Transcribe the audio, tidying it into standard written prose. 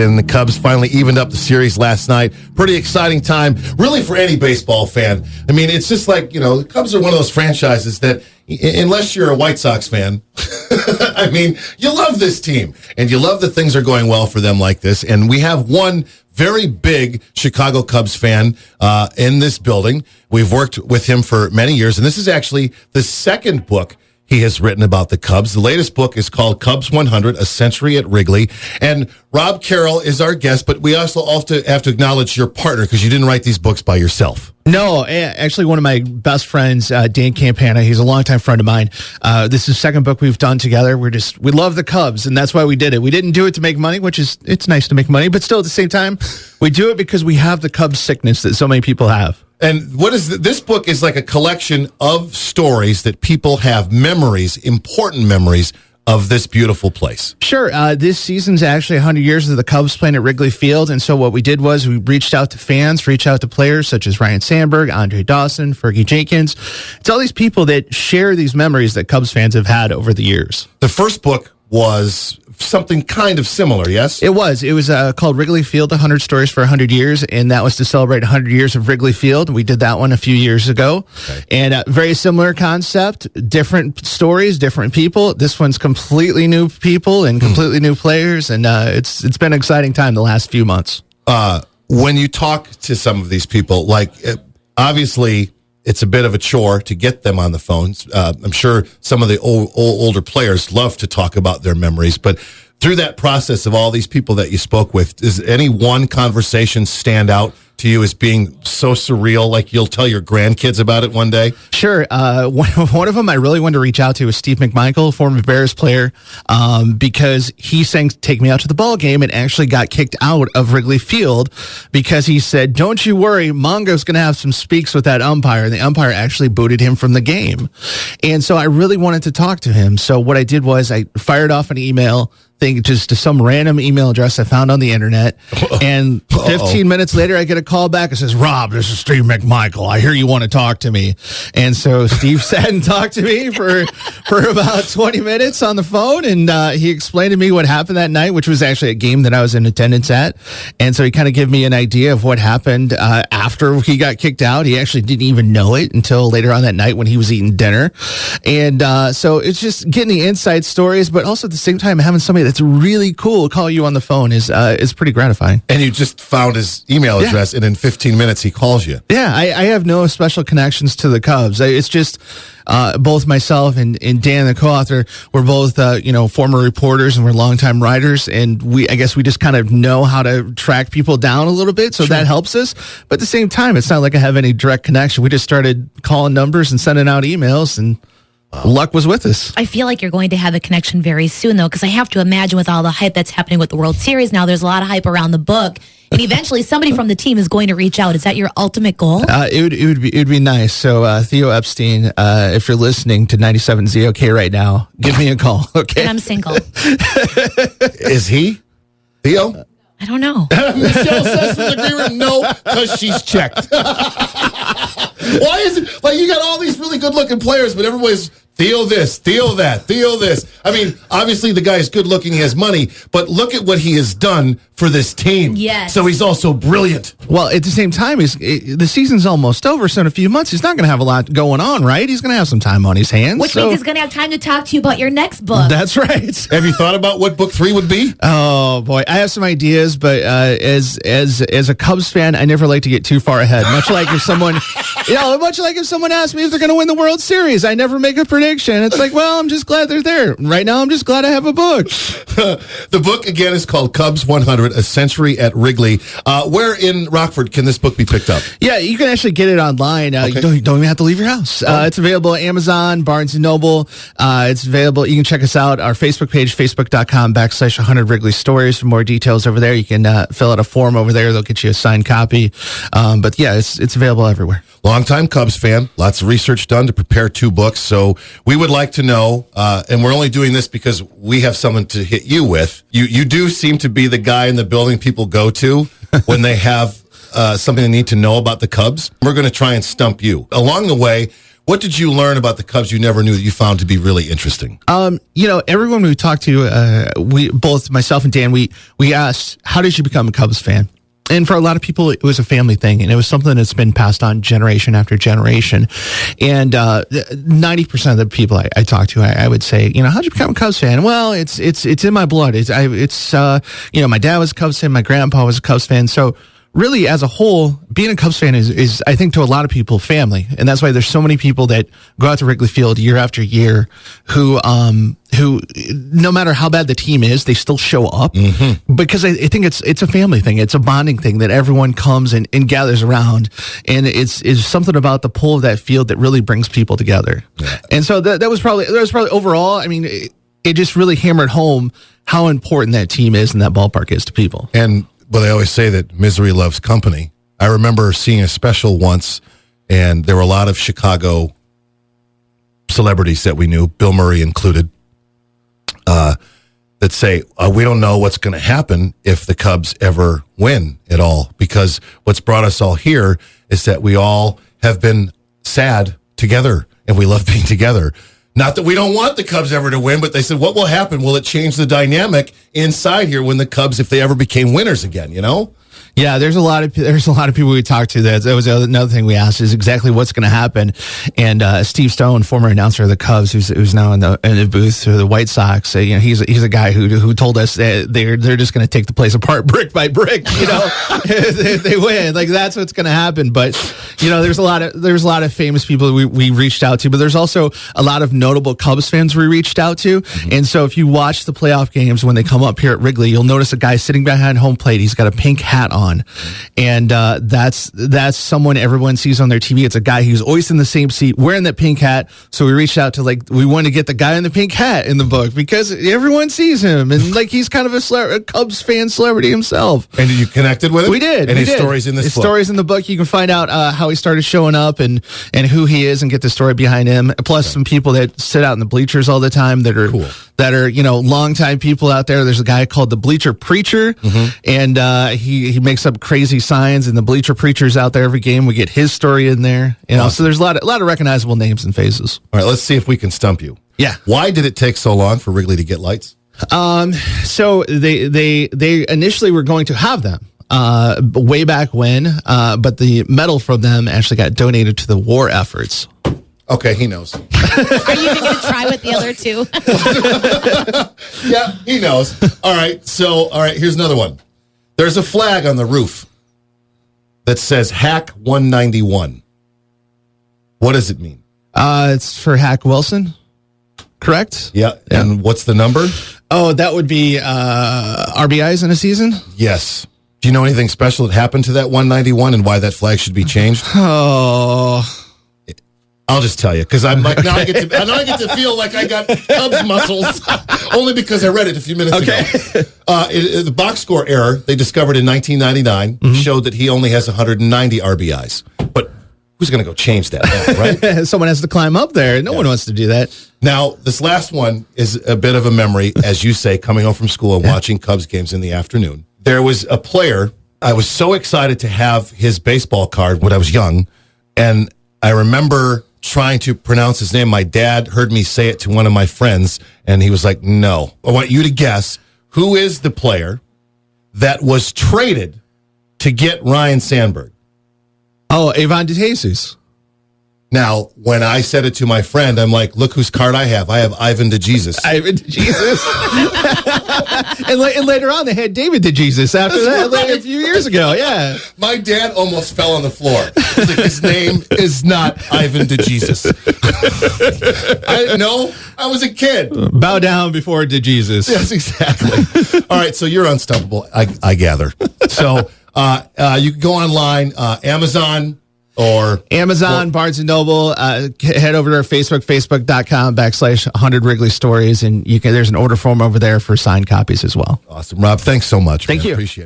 And the Cubs finally evened up the series last night. Pretty exciting time, really, for any baseball fan. I mean, it's just like, the Cubs are one of those franchises that, unless you're a White Sox fan, I mean, you love this team. And you love that things are going well for them like this. And we have one very big Chicago Cubs fan in this building. We've worked with him for many years. And this is actually the second book he has written about the Cubs. The latest book is called Cubs 100, A Century at Wrigley. And Rob Carroll is our guest, but we also have to acknowledge your partner because you didn't write these books by yourself. No, actually, one of my best friends, Dan Campana, he's a longtime friend of mine. This is the second book we've done together. We love the Cubs, and that's why we did it. We didn't do it to make money, it's nice to make money, but still at the same time, we do it because we have the Cubs sickness that so many people have. And what is this book is like a collection of stories that people have memories, important memories of this beautiful place. Sure. This season's actually 100 years of the Cubs playing at Wrigley Field. And so what we did was we reached out to fans, reached out to players such as Ryan Sandberg, Andre Dawson, Fergie Jenkins. It's all these people that share these memories that Cubs fans have had over the years. The first book was something kind of similar, yes? It was. It was called Wrigley Field, 100 Stories for 100 Years, and that was to celebrate 100 years of Wrigley Field. We did that one a few years ago. Okay. And very similar concept, different stories, different people. This one's completely new people and completely new players, and it's been an exciting time the last few months. When you talk to some of these people, obviously it's a bit of a chore to get them on the phones. I'm sure some of the older players love to talk about their memories, but through that process of all these people that you spoke with, does any one conversation stand out to you as being so surreal, like you'll tell your grandkids about it one day? Sure. One of them I really wanted to reach out to is Steve McMichael, former Bears player, because he sang Take Me Out to the Ball Game and actually got kicked out of Wrigley Field because he said, "Don't you worry, Mongo's going to have some speaks with that umpire." And the umpire actually booted him from the game. And so I really wanted to talk to him. So what I did was I fired off an email thing just to some random email address I found on the internet. And 15 minutes later, I get a call back. It says, "Rob, this is Steve McMichael. I hear you want to talk to me." And so Steve sat and talked to me for about 20 minutes on the phone. And he explained to me what happened that night, which was actually a game that I was in attendance at. And so he kind of gave me an idea of what happened after he got kicked out. He actually didn't even know it until later on that night when he was eating dinner. And so it's just getting the inside stories, but also at the same time having somebody that's really cool call you on the phone is pretty gratifying. And you just found his email address, and in 15 minutes he calls you. Yeah, I have no special connections to the Cubs. It's just both myself and Dan, the co-author, we're both former reporters and we're longtime writers, and I guess we just kind of know how to track people down a little bit, so that helps us. But at the same time, it's not like I have any direct connection. We just started calling numbers and sending out emails, and luck was with us. I feel like you're going to have a connection very soon, though, because I have to imagine with all the hype that's happening with the World Series now, there's a lot of hype around the book, and eventually somebody from the team is going to reach out. Is that your ultimate goal? It would be nice. So Theo Epstein, if you're listening to 97 ZOK right now, give me a call. Okay, and I'm single. Is he Theo? I don't know. Michelle says for the agreement, no, because she's checked. Why is it like you got all these really good looking players, but everybody's Theo this, Theo that, Theo this? I mean, obviously the guy's good looking, he has money, but look at what he has done for this team. Yes. So he's also brilliant. Well, at the same time, the season's almost over, so in a few months he's not going to have a lot going on, right? He's going to have some time on his hands. Which means he's going to have time to talk to you about your next book. That's right. Have you thought about what book 3 would be? Oh, boy. I have some ideas, but as a Cubs fan, I never like to get too far ahead. Much like if someone asked me if they're going to win the World Series, I never make a prediction. It's like, well, I'm just glad they're there. Right now, I'm just glad I have a book. The book, again, is called Cubs 100, A Century at Wrigley. Where in Rockford can this book be picked up? Yeah, you can actually get it online. Okay. You don't even have to leave your house. It's available at Amazon, Barnes & Noble. It's available. You can check us out, our Facebook page, facebook.com/100 Wrigley Stories for more details over there. You can fill out a form over there. They'll get you a signed copy. But yeah, it's available everywhere. Longtime Cubs fan, lots of research done to prepare 2 books. So we would like to know, and we're only doing this because we have someone to hit you with. You do seem to be the guy in the building people go to when they have something they need to know about the Cubs. We're going to try and stump you. Along the way, What did you learn about the Cubs you never knew that you found to be really interesting? Everyone we talked to, we both myself and Dan, we asked, how did you become a Cubs fan? And for a lot of people, it was a family thing, and it was something that's been passed on generation after generation. And 90% of the people I talk to, I would say, how'd you become a Cubs fan? Well, it's in my blood. My dad was a Cubs fan, my grandpa was a Cubs fan. So really, as a whole, being a Cubs fan is, I think, to a lot of people, family. And that's why there's so many people that go out to Wrigley Field year after year who no matter how bad the team is, they still show up because I think it's a family thing. It's a bonding thing that everyone comes and gathers around. And it's something about the pull of that field that really brings people together. Yeah. And so that was probably overall, I mean, it just really hammered home how important that team is and that ballpark is to people. And but they always say that misery loves company. I remember seeing a special once, and there were a lot of Chicago celebrities that we knew, Bill Murray included, that say, we don't know what's going to happen if the Cubs ever win at all, because what's brought us all here is that we all have been sad together, and we love being together. Not that we don't want the Cubs ever to win, but they said, what will happen? Will it change the dynamic inside here when the Cubs, if they ever became winners again, Yeah, there's a lot of people we talked to. That was another thing we asked is exactly what's going to happen. And Steve Stone, former announcer of the Cubs, who's now in the booth for the White Sox, he's a guy who told us that they're just going to take the place apart brick by brick. If they win, like that's what's going to happen. But there's a lot of famous people we reached out to, but there's also a lot of notable Cubs fans we reached out to. Mm-hmm. And so if you watch the playoff games when they come up here at Wrigley, you'll notice a guy sitting behind home plate. He's got a pink hat on. And that's someone everyone sees on their TV. It's a guy who's always in the same seat wearing that pink hat. So we reached out to we wanted to get the guy in the pink hat in the book because everyone sees him and he's kind of a Cubs fan celebrity himself. And you connected with him? We did. And his stories in this book? Stories in the book. You can find out how he started showing up and who he is and get the story behind him. Plus some people that sit out in the bleachers all the time that are cool. That are longtime people out there. There's a guy called the Bleacher Preacher, and he makes up crazy signs, and the Bleacher Preacher's out there every game. We get his story in there, awesome. So there's a lot of recognizable names and faces. All right, let's see if we can stump you. Yeah. Why did it take so long for Wrigley to get lights? So they initially were going to have them way back when, but the metal from them actually got donated to the war efforts. Okay, he knows. Are you even going to try with the other two? Yeah, he knows. All right, here's another one. There's a flag on the roof that says Hack 191. What does it mean? It's for Hack Wilson, correct? Yeah, and what's the number? Oh, that would be RBIs in a season? Yes. Do you know anything special that happened to that 191 and why that flag should be changed? Oh... I'll just tell you, because I'm like, now I get to feel like I got Cubs muscles, only because I read it a few minutes ago. The box score error they discovered in 1999 showed that he only has 190 RBIs. But who's going to go change that now, right? Someone has to climb up there. No one wants to do that. Now, this last one is a bit of a memory, as you say, coming home from school and watching Cubs games in the afternoon. There was a player, I was so excited to have his baseball card when I was young, and I remember trying to pronounce his name. My dad heard me say it to one of my friends, and he was like, no. I want you to guess who is the player that was traded to get Ryan Sandberg. Oh, Ivan DeJesus. Now, when I said it to my friend, I'm like, look whose card I have. I have Ivan DeJesus. Ivan DeJesus. and later on, they had David DeJesus after that, like a few years ago. Yeah. My dad almost fell on the floor. He's like, his name is not Ivan DeJesus. I was a kid. Bow down before DeJesus. Yes, exactly. All right, so you're unstoppable, I gather. So you can go online, Amazon, Barnes & Noble, head over to our Facebook, facebook.com/100 Wrigley Stories, and there's an order form over there for signed copies as well. Awesome. Rob, thanks so much. Thank you. Appreciate it.